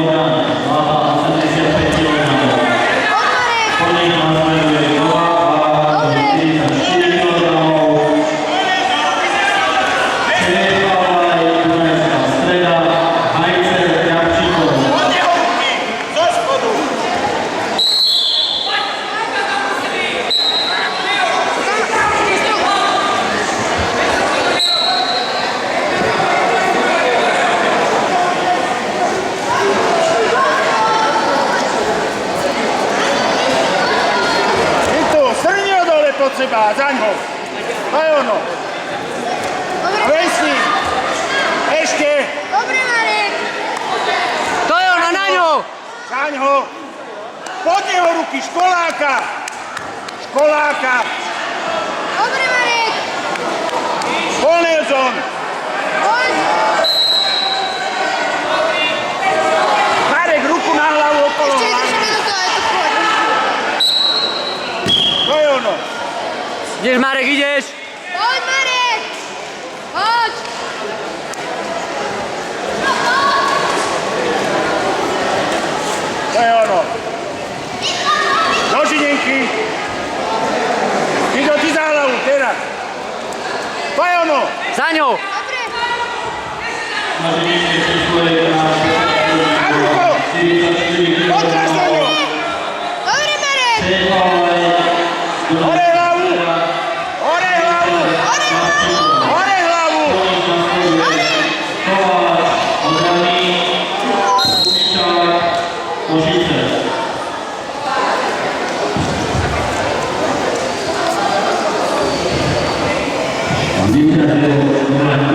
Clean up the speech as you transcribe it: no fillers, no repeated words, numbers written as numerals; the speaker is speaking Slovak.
Moran, váha 85 kg. Po nej následuje Nová, váha 44 kg. Čerepávaj, Dunajská Streda, Hajcer, Ďabčíkov. Pod seba, zaňho. To je ono. A vej s ním. Ešte. Dobre, Marek. To je ono, na ňo. Zaňho. Pod neho ruky, školáka. Školáka. Dobre, Marek. Polnezon. Poď. Marek, ruku na hlavu okolo Ešte hlavy. vydržíme do toho, je to poď. To je ono. Ideš, Marek, ideš. Poď, Marek. Poď. To je ono. Do žinenky. Ido ty za hlavu, teraz. To je ono. Za ňou. Dobre. Na ženičke číslo 11, Na ruko. 44 kg. Odraz do ňo. Dobre, Marek. Čerepávaj, Hore hlavu. Hore hlavu. Hore hlavu. Hore hlavu. Kováč, Odraný, Kuščák, Košice. Víťazil